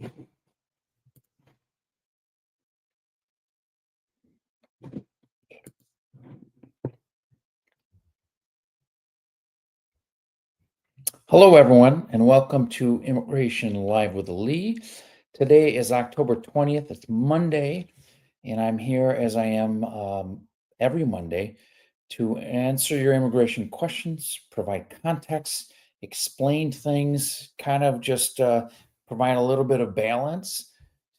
Hello, everyone, and welcome to Immigration Live with Lee. Today is October 20th. It's Monday, and I'm here as I am every Monday to answer your immigration questions, provide context, explain things, kind of just provide a little bit of balance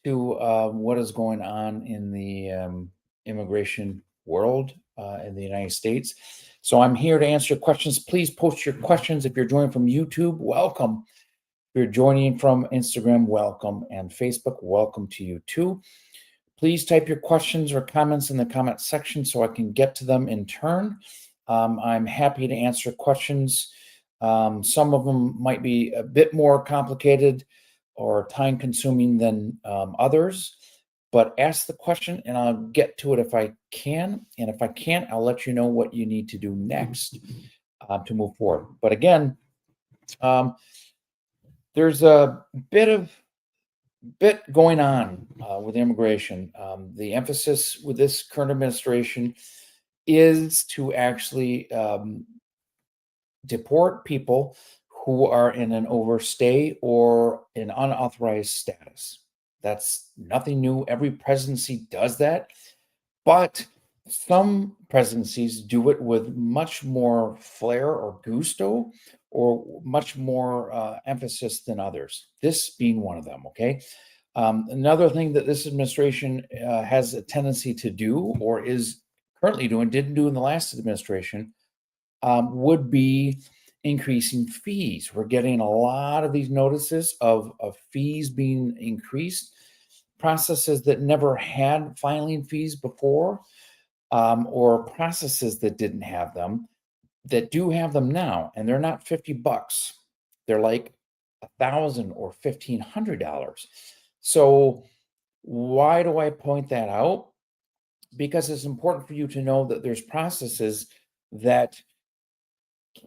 to what is going on in the immigration world in the United States. So I'm here to answer your questions. Please post your questions. If you're joining from YouTube, welcome. If you're joining from Instagram, welcome. And Facebook, welcome to you too. Please type your questions or comments in the comment section so I can get to them in turn. I'm happy to answer questions. Some of them might be a bit more complicated or time consuming than others, but ask the question and I'll get to it if I can. And if I can't, I'll let you know what you need to do next to move forward. But again, there's a bit going on with immigration. The emphasis with this current administration is to actually deport people who are in an overstay or an unauthorized status. That's nothing new. Every presidency does that, but some presidencies do it with much more flair or gusto or much more emphasis than others, this being one of them. Okay. Another thing that this administration has a tendency to do or is currently doing, didn't do in the last administration, would be increasing fees. We're getting a lot of these notices of fees being increased, processes that never had filing fees before, or processes that didn't have them that do have them now, and they're not $50. They're like $1,000 or $1,500. So why do I point that out? Because it's important for you to know that there's processes that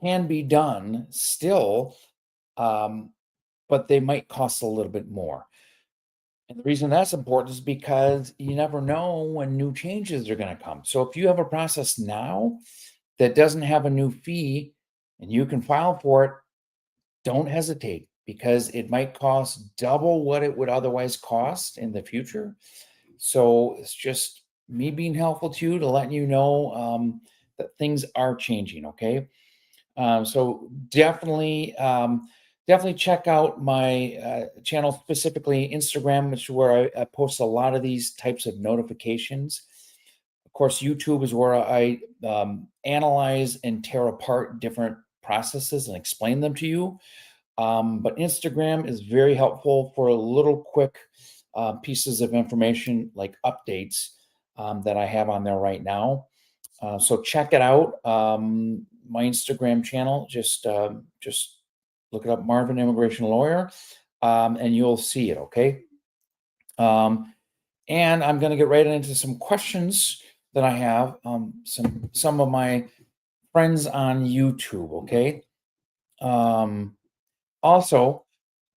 can be done still, but they might cost a little bit more. And the reason that's important is because you never know when new changes are going to come. So if you have a process now that doesn't have a new fee and you can file for it, don't hesitate because it might cost double what it would otherwise cost in the future. So it's just me being helpful to you to let you know that things are changing. Okay. So definitely check out my channel, specifically Instagram, which is where I post a lot of these types of notifications. Of course, YouTube is where I analyze and tear apart different processes and explain them to you. But Instagram is very helpful for little quick pieces of information like updates that I have on there right now. So check it out. My Instagram channel, just look it up, Marvin Immigration Lawyer, and you'll see it. Okay. And I'm going to get right into some questions that I have. Some of my friends on YouTube. Okay. Also,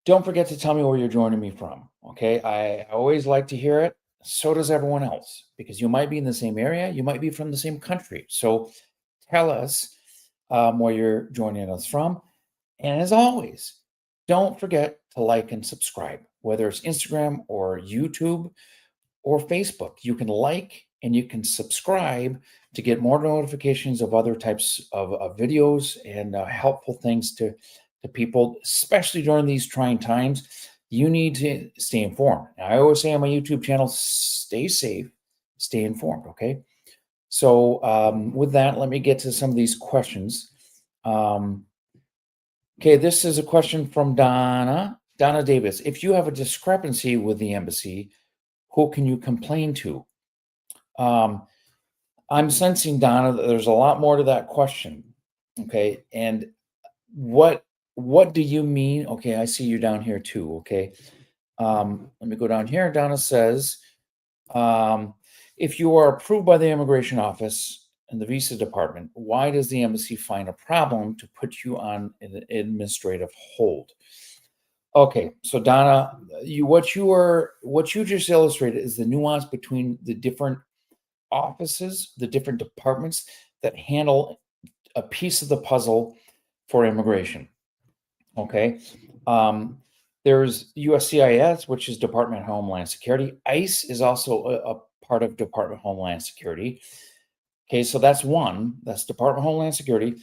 don't forget to tell me where you're joining me from. Okay. I always like to hear it. So does everyone else, because you might be in the same area, you might be from the same country. So tell us where you're joining us from. And as always, don't forget to like and subscribe, whether it's Instagram or YouTube or Facebook. You can like and you can subscribe to get more notifications of other types of videos and helpful things to people, especially during these trying times. You need to stay informed. I always say on my YouTube channel, stay safe, stay informed. Okay. So with that, let me get to some of these questions. Okay, this is a question from Donna Davis. If you have a discrepancy with the embassy, who can you complain to? I'm sensing, Donna, that there's a lot more to that question. Okay, and what do you mean? Okay, I see you down here too. Okay, let me go down here. Donna says, if you are approved by the immigration office and the visa department, why does the embassy find a problem to put you on an administrative hold? Okay, so Donna, what you just illustrated is the nuance between the different offices, the different departments that handle a piece of the puzzle for immigration. Okay. Um, there's USCIS, which is Department of Homeland Security. ICE is also a part of Department of Homeland Security. Okay, so that's one. That's Department of Homeland Security.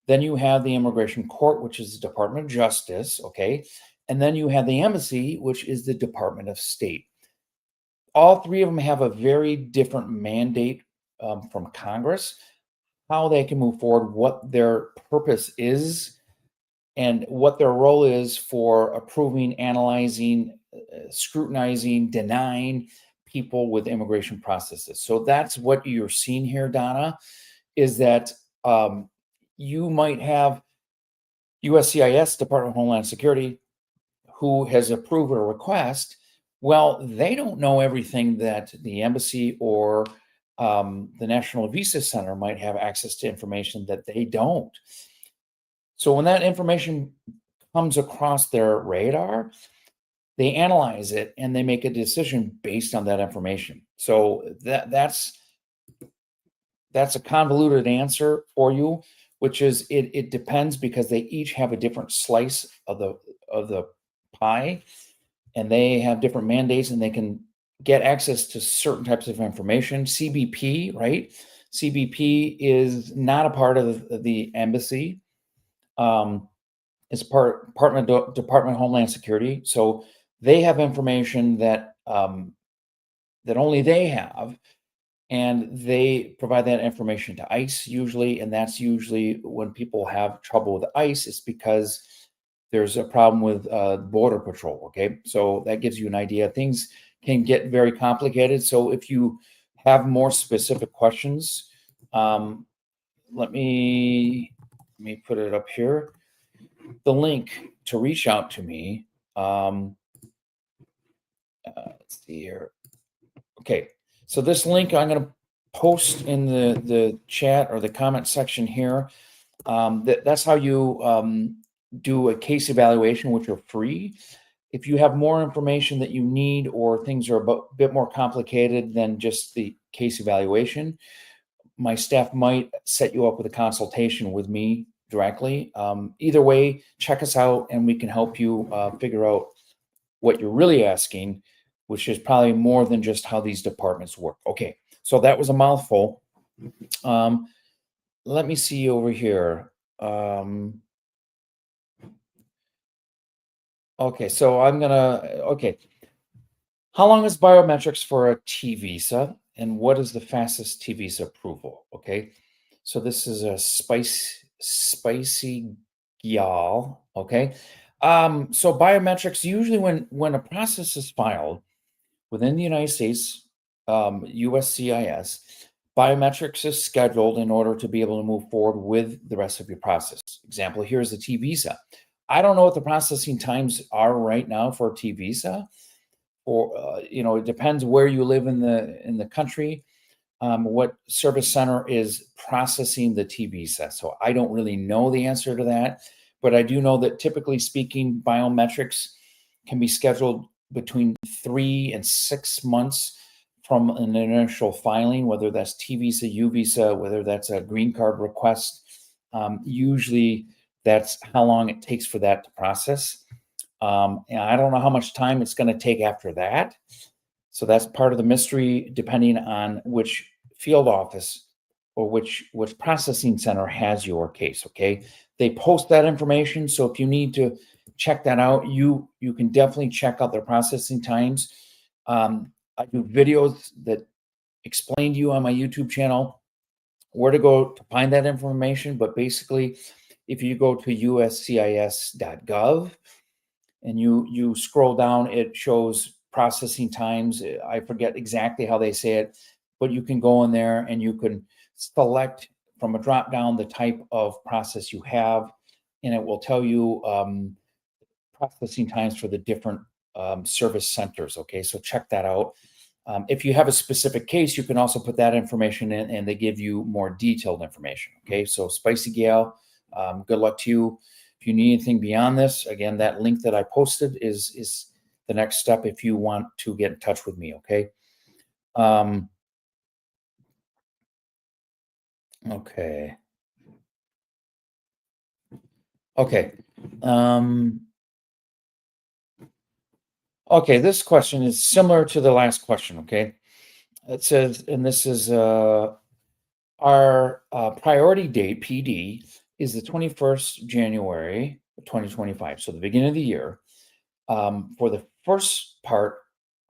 Then you have the Immigration Court, which is the Department of Justice. Okay. And then you have the Embassy, which is the Department of State. All three of them have a very different mandate from Congress, how they can move forward, what their purpose is, and what their role is for approving, analyzing, scrutinizing, denying people with immigration processes. So that's what you're seeing here, Donna, is that you might have USCIS, Department of Homeland Security, who has approved a request. Well, they don't know everything that the embassy or the National Visa Center might have access to information that they don't. So when that information comes across their radar, they analyze it and they make a decision based on that information. So that's a convoluted answer for you, which is it depends because they each have a different slice of the pie, and they have different mandates, and they can get access to certain types of information. CBP, right? CBP is not a part of the embassy. It's Department of Homeland Security, so they have information that that only they have, and they provide that information to ICE usually, and that's usually when people have trouble with ICE, it's because there's a problem with Border Patrol. Okay, so that gives you an idea. Things can get very complicated. So if you have more specific questions, let me put it up here. The link to reach out to me. Let's see here. Okay, so this link I'm going to post in the chat or the comment section here. That's how you do a case evaluation, which are free. If you have more information that you need, or things are a bit more complicated than just the case evaluation, my staff might set you up with a consultation with me directly. Either way, check us out and we can help you figure out what you're really asking, which is probably more than just how these departments work. Okay, so that was a mouthful. Let me see over here. Okay, so okay. How long is biometrics for a T visa, and what is the fastest T visa approval? Okay, so this is a spicy gal. Okay, so biometrics usually when a process is filed within the United States, USCIS, biometrics is scheduled in order to be able to move forward with the rest of your process. Example, here's the T visa. I don't know what the processing times are right now for a T visa, or it depends where you live in the country, what service center is processing the T visa. So I don't really know the answer to that, but I do know that typically speaking, biometrics can be scheduled between 3 and 6 months from an initial filing, whether that's T visa, U visa, whether that's a green card request. Usually that's how long it takes for that to process. And I don't know how much time it's going to take after that. So that's part of the mystery, depending on which field office or which processing center has your case. Okay, they post that information, so if you need to check that out, you can definitely check out their processing times. I do videos that explain to you on my YouTube channel where to go to find that information. But basically, if you go to uscis.gov and you scroll down, it shows processing times. I forget exactly how they say it, but you can go in there and you can select from a drop down the type of process you have, and it will tell you processing times for the different service centers. Okay, so check that out. If you have a specific case, you can also put that information in, and they give you more detailed information. Okay, so Spicy Gal, good luck to you. If you need anything beyond this, again, that link that I posted is the next step if you want to get in touch with me, okay? Okay. Okay. Okay, this question is similar to the last question, okay? It says, and this is our priority date, PD, is the 21st January 2025, so the beginning of the year, for the first part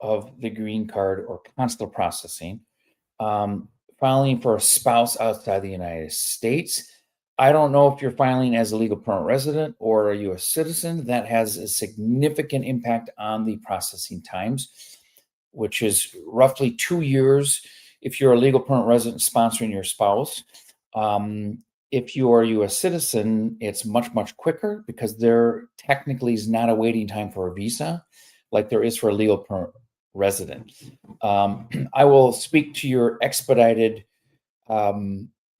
of the green card or consular processing, filing for a spouse outside the United States. I don't know if you're filing as a legal permanent resident or a U.S. citizen. That has a significant impact on the processing times, which is roughly 2 years if you're a legal permanent resident sponsoring your spouse. If you are a U.S. citizen, it's much, much quicker because there technically is not a waiting time for a visa like there is for a legal permanent resident. I will speak to your expedited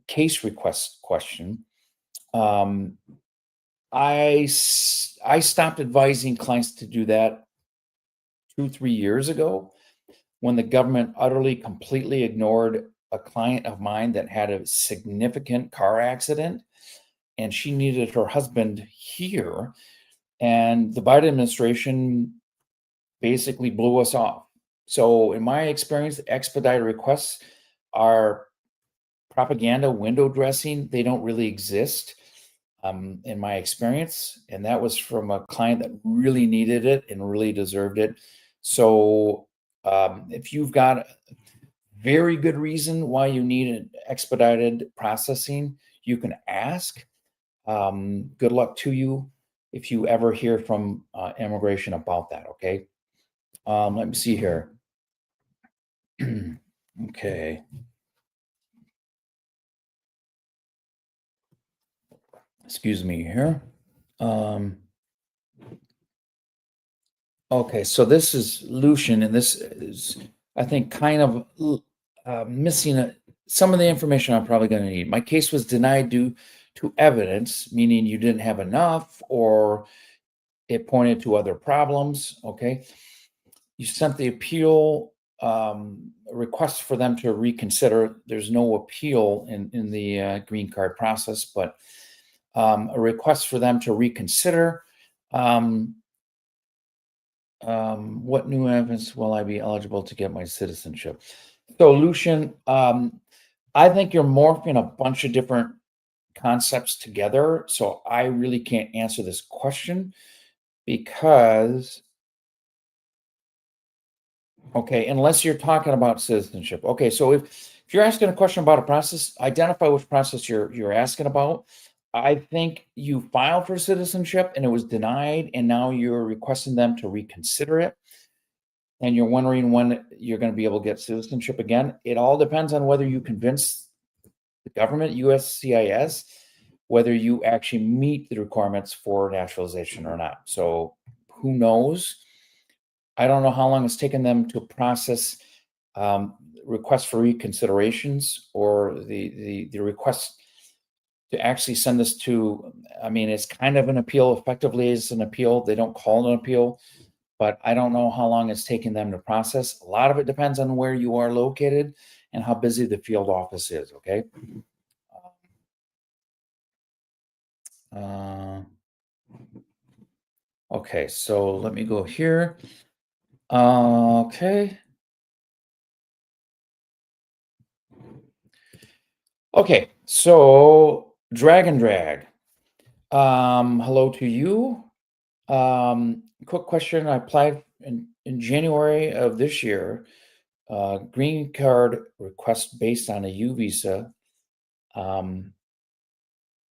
case request question. I stopped advising clients to do that 2-3 years ago when the government utterly, completely ignored a client of mine that had a significant car accident, and she needed her husband here. And the Biden administration basically blew us off. So, in my experience, expedited requests are propaganda, window dressing. They don't really exist, in my experience. And that was from a client that really needed it and really deserved it. So, if you've got a very good reason why you need an expedited processing, you can ask. Good luck to you if you ever hear from immigration about that. Okay. Let me see here. Okay. Excuse me here. Um, okay, so this is Lucian, and this is, I think, kind of missing some of the information I'm probably going to need. My case was denied due to evidence, meaning you didn't have enough, or it pointed to other problems. Okay, you sent the appeal request for them to reconsider. There's no appeal in the green card process, but a request for them to reconsider. What new evidence will I be eligible to get my citizenship? So, Lucian, I think you're morphing a bunch of different concepts together. So, I really can't answer this question because, okay, unless you're talking about citizenship. Okay, so if you're asking a question about a process, identify which process you're asking about. I think you filed for citizenship and it was denied, and now you're requesting them to reconsider it, and you're wondering when you're going to be able to get citizenship again. It all depends on whether you convince the government, USCIS, whether you actually meet the requirements for naturalization or not. So who knows? I don't know how long it's taken them to process requests for reconsiderations or the request to actually send this to. I mean, it's kind of an appeal. Effectively, it's an appeal. They don't call it an appeal, but I don't know how long it's taking them to process. A lot of it depends on where you are located and how busy the field office is. Okay. Uh, okay, so let me go here. Okay. Okay, so drag and drag. Hello to you. Quick question. I applied in January of this year. Green card request based on a U visa.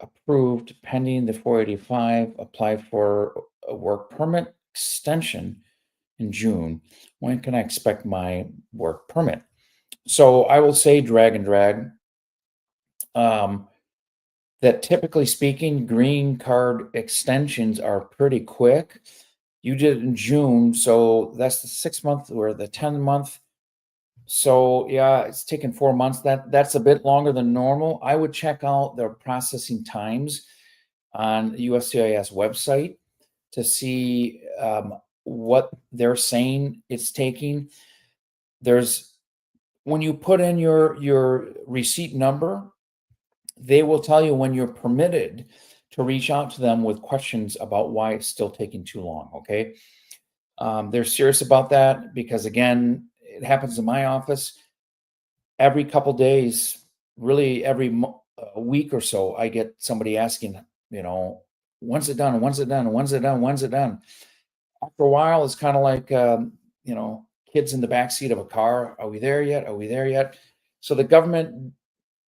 Approved pending the 485. Applied for a work permit extension in June. When can I expect my work permit? So I will say drag and drag. That typically speaking, green card extensions are pretty quick. You did it in June, so that's the 6 month or the 10 month. So yeah, it's taken 4 months. That's a bit longer than normal. I would check out their processing times. on the USCIS website to see what they're saying it's taking. There's when you put in your receipt number, they will tell you when you're permitted to reach out to them with questions about why it's still taking too long. Okay. They're serious about that because, again, it happens in my office every couple days, really every week or so. I get somebody asking, when's it done? When's it done? When's it done? When's it done? After a while, it's kind of like, kids in the backseat of a car. Are we there yet? Are we there yet? So the government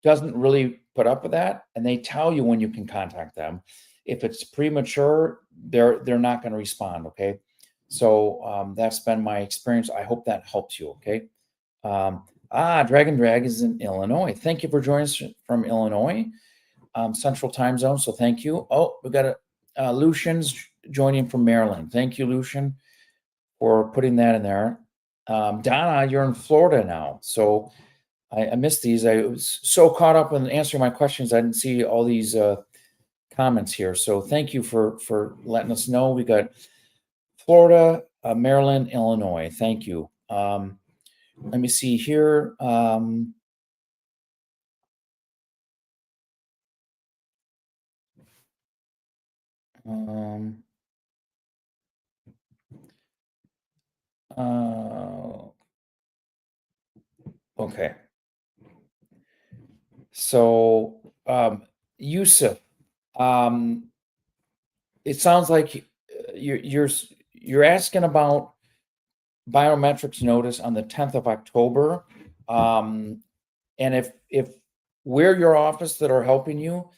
doesn't really put up with that, and they tell you when you can contact them. If it's premature, they're not going to respond. Okay, so that's been my experience. I hope that helps you. Okay. Dragon Drag is in Illinois. Thank you for joining us from Illinois, Central Time Zone. So thank you. Oh, we got Lucian's joining from Maryland. Thank you, Lucian, for putting that in there. Donna, you're in Florida now, so I missed these. I was so caught up in answering my questions, I didn't see all these comments here. So thank you for letting us know. We got Florida, Maryland, Illinois. Thank you. Let me see here. Okay. So, Yusuf, it sounds like you're asking about biometrics notice on the 10th of October. And if we're your office that are helping you,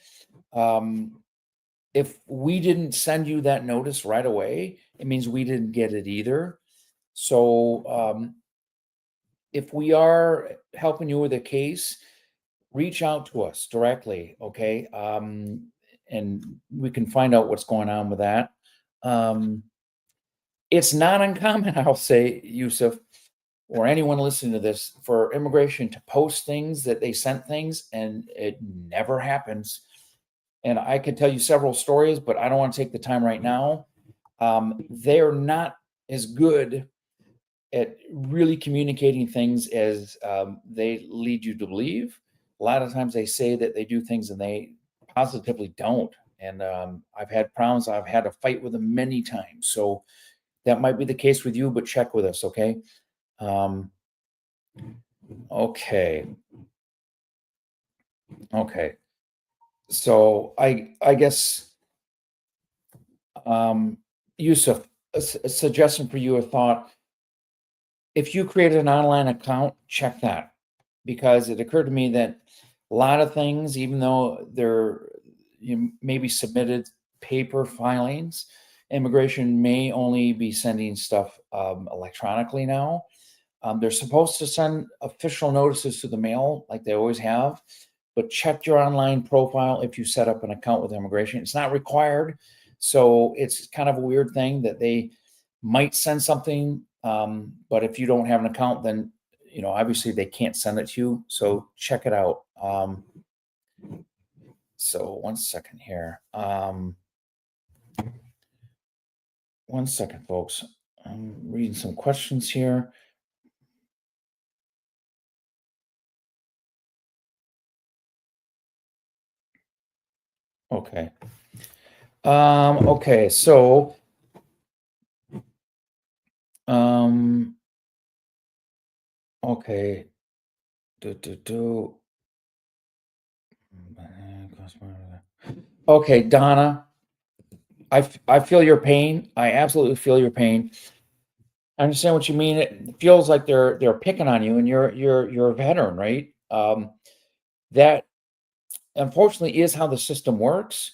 if we didn't send you that notice right away, it means we didn't get it either. So if we are helping you with a case, reach out to us directly, okay? And we can find out what's going on with that. It's not uncommon, I'll say, Yusuf, or anyone listening to this, for immigration to post things that they sent things and it never happens. And I could tell you several stories, but I don't want to take the time right now. They are not as good at really communicating things as they lead you to believe. A lot of times they say that they do things and they positively don't. And I've had problems. I've had to fight with them many times. So that might be the case with you, but check with us, okay? Okay. Okay. So I guess, Yusuf, a suggestion for you, a thought. If you created an online account, check that, because it occurred to me that a lot of things, even though they're maybe submitted paper filings, immigration may only be sending stuff electronically now. They're supposed to send official notices to the mail like they always have, but check your online profile if you set up an account with immigration. It's not required. So it's kind of a weird thing that they might send something, but if you don't have an account, then obviously they can't send it to you. So check it out. So one second here. One second, folks. I'm reading some questions here. Okay. Okay, so okay. Okay, Donna, I feel your pain. I absolutely feel your pain. I understand what you mean. It feels like they're picking on you, and you're a veteran, right? That unfortunately is how the system works.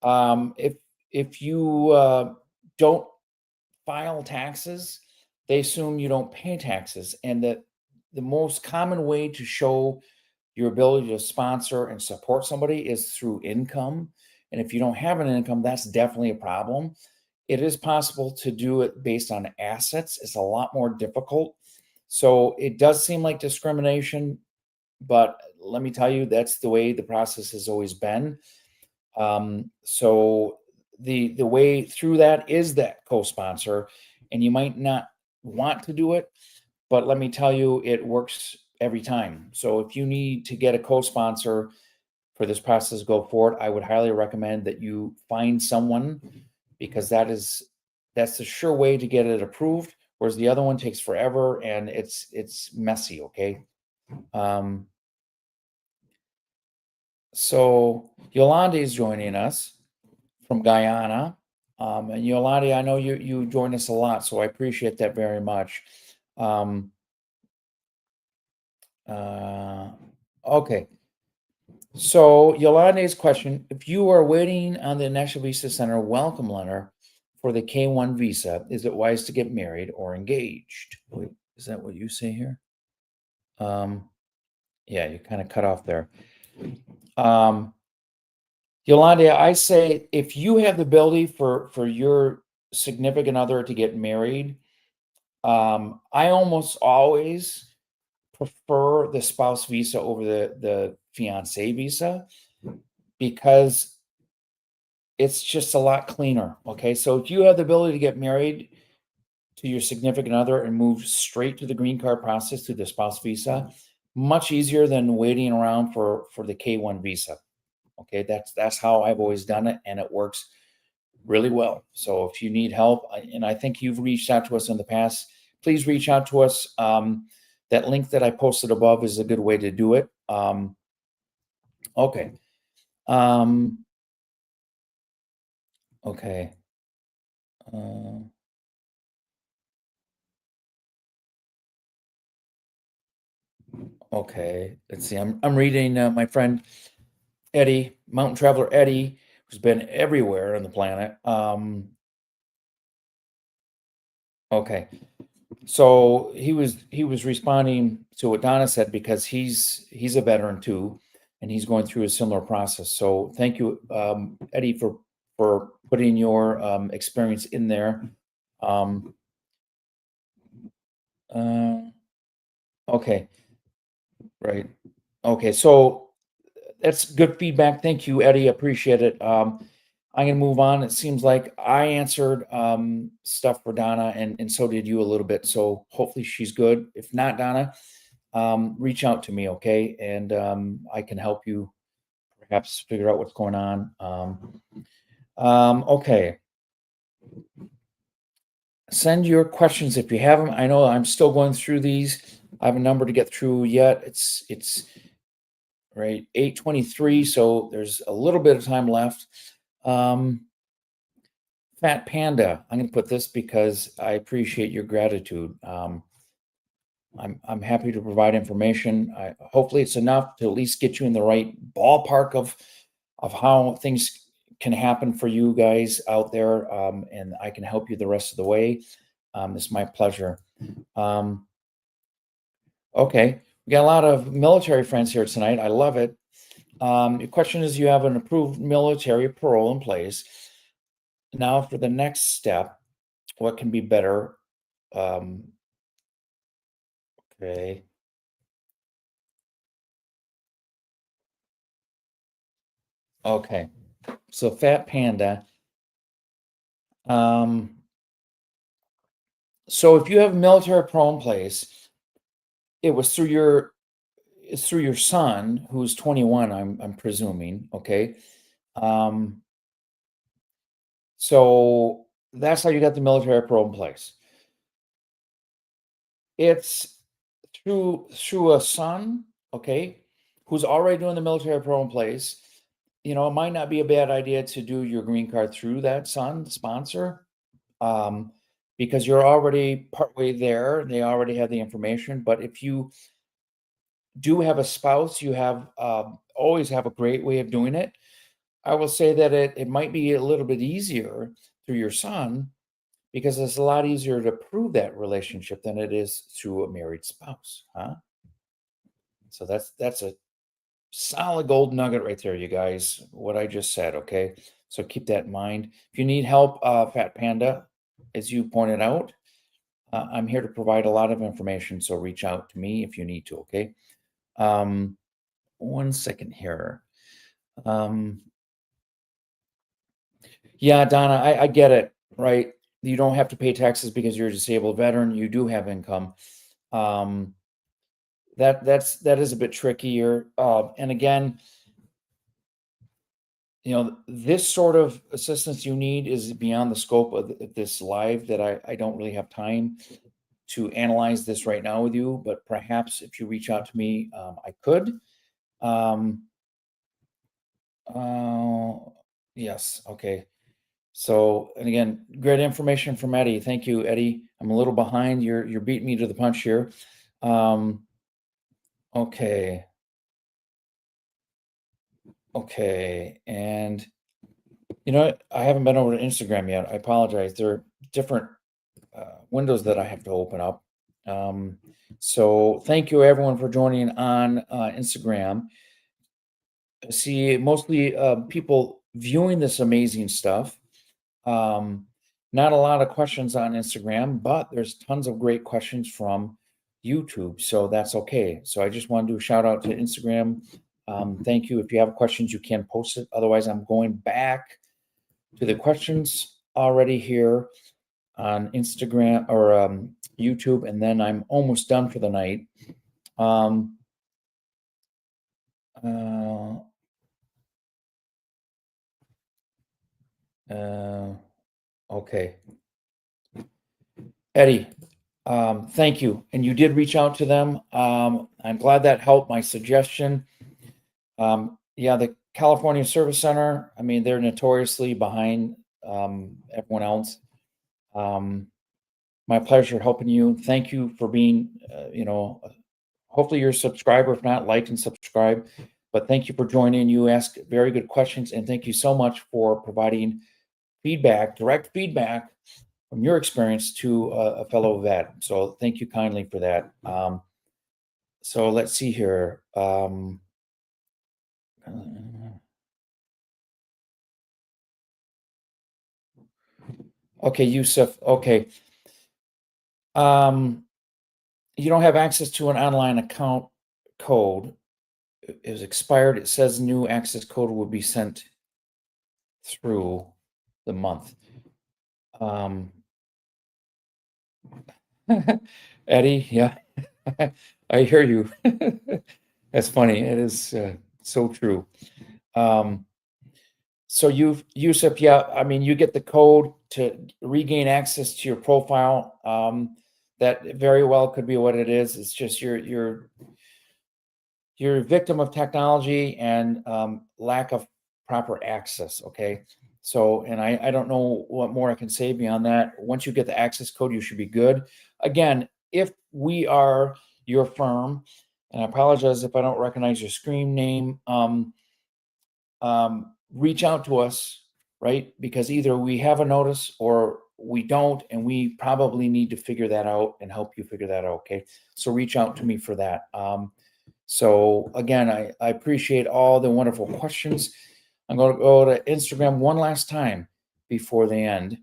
If you don't file taxes, they assume you don't pay taxes, and that the most common way to show your ability to sponsor and support somebody is through income. And if you don't have an income, that's definitely a problem. It is possible to do it based on assets. It's a lot more difficult. So it does seem like discrimination, but let me tell you, that's the way the process has always been. So the way through that is that co-sponsor, and you might not want to do it, but let me tell you, it works every time. So if you need to get a co-sponsor for this process to go forward, I would highly recommend that you find someone, because that's the sure way to get it approved. Whereas the other one takes forever and it's messy. Okay. Um, so Yolanda is joining us from Guyana. And Yolanda, I know you join us a lot, so I appreciate that very much. Um, uh, okay. So Yolanda's question: if you are waiting on the National Visa Center welcome letter for the K-1 visa, is it wise to get married or engaged? Wait, is that what you say here? Um, yeah, you kind of cut off there. Um, Yolanda, I say if you have the ability for your significant other to get married, I almost always prefer the spouse visa over the fiance visa, because it's just a lot cleaner. Okay. So if you have the ability to get married to your significant other and move straight to the green card process through the spouse visa, much easier than waiting around for the K-1 visa. Okay. That's how I've always done it, and it works really well. So if you need help, and I think you've reached out to us in the past, please reach out to us. That link that I posted above is a good way to do it. Okay. Um, okay. Uh, okay. Let's see. I'm reading my friend Eddie, Mountain Traveler Eddie, who's been everywhere on the planet. Okay. So he was responding to what Donna said, because he's a veteran too, and he's going through a similar process. So thank you, Eddie, for putting your experience in there. Um, uh, okay, right. Okay, so that's good feedback. Thank you, Eddie. Appreciate it. I'm gonna move on. It seems like I answered stuff for Donna, and so did you a little bit. So hopefully she's good. If not, Donna, reach out to me, okay? And I can help you perhaps figure out what's going on. Okay. Send your questions if you have them. I know I'm still going through these. I have a number to get through yet. It's right 8:23, so there's a little bit of time left. Um, Fat Panda, I'm going to put this because I appreciate your gratitude. I'm happy to provide information. Hopefully, it's enough to at least get you in the right ballpark of how things can happen for you guys out there, and I can help you the rest of the way. It's my pleasure. Um, okay, we got a lot of military friends here tonight. I love it. The question is, you have an approved military parole in place. Now, for the next step, what can be better? Um, okay. Okay. So Fat Panda. Um, so if you have military parole in place, it was through your it's through your son who's 21, I'm presuming. Okay. Um, so that's how you got the military parole in place. It's through a son, okay, who's already doing the military parole in place. It might not be a bad idea to do your green card through that son sponsor, um, because you're already partway there. They already have the information. But if you do have a spouse, you have always have a great way of doing it. I will say that it might be a little bit easier through your son, because it's a lot easier to prove that relationship than it is through a married spouse, huh? So that's a solid gold nugget right there, you guys. What I just said, okay? So keep that in mind. If you need help, Fat Panda, as you pointed out, I'm here to provide a lot of information. So reach out to me if you need to, okay? Um, one second here. Um, Yeah, Donna, I get it, right? You don't have to pay taxes because you're a disabled veteran. You do have income. Um, that is a bit trickier. And again, this sort of assistance you need is beyond the scope of this live that I don't really have time to analyze this right now with you, but perhaps if you reach out to me, I could. Um, uh, yes, okay. So, and again, great information from Eddie. Thank you, Eddie. I'm a little behind. You're beating me to the punch here. Um, okay, okay, and you know what? I haven't been over to Instagram yet. I apologize. There are different windows that I have to open up. Um, so, thank you everyone for joining on Instagram. I see mostly people viewing this amazing stuff. Um, Not a lot of questions on Instagram, but there's tons of great questions from YouTube, so that's okay. So I just want to do a shout out to Instagram. Thank you. If you have questions, you can post it. Otherwise, I'm going back to the questions already here on Instagram or YouTube, and then I'm almost done for the night. Um, uh, uh, okay. Eddie, thank you. And you did reach out to them. I'm glad that helped my suggestion. Yeah, the California Service Center, I mean, they're notoriously behind everyone else. Um, my pleasure helping you. Thank you for being, hopefully you're a subscriber. If not, like and subscribe. But thank you for joining. You ask very good questions. And thank you so much for providing feedback, direct feedback from your experience to a fellow vet. So thank you kindly for that. So let's see here. Uh, okay, Yusuf. Okay. Um, you don't have access to an online account code. It is expired. It says new access code will be sent through the month. Um, Eddie, yeah, I hear you. That's funny. It is so true. Um, so Yusuf, yeah, I mean, you get the code to regain access to your profile. That very well could be what it is. It's just you're a victim of technology and lack of proper access. Okay. So, and I don't know what more I can say beyond that. Once you get the access code, you should be good. Again, if we are your firm, and I apologize if I don't recognize your screen name, reach out to us, right? Because either we have a notice or we don't, and we probably need to figure that out and help you figure that out. Okay. So reach out to me for that. So again, I appreciate all the wonderful questions. I'm going to go to Instagram one last time before the end.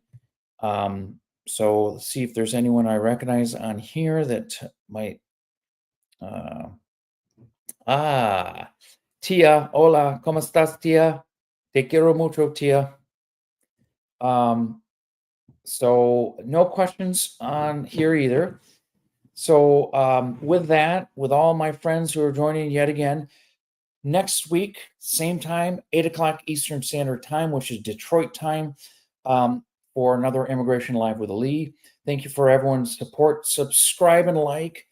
So let's see if there's anyone I recognize on here that might. Uh, Tia, hola, ¿cómo estás, Tia? Te quiero mucho, Tia. So no questions on here either. So with that, with all my friends who are joining yet again, next week, same time, 8 o'clock Eastern Standard Time, which is Detroit time, for another Immigration Live with Ali. Thank you for everyone's support. Subscribe and like.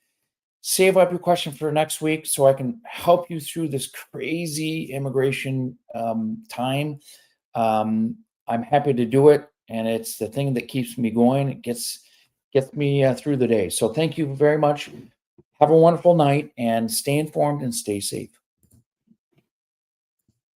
Save up your question for next week so I can help you through this crazy immigration time. I'm happy to do it, and it's the thing that keeps me going. It gets me through the day. So thank you very much. Have a wonderful night, and stay informed and stay safe.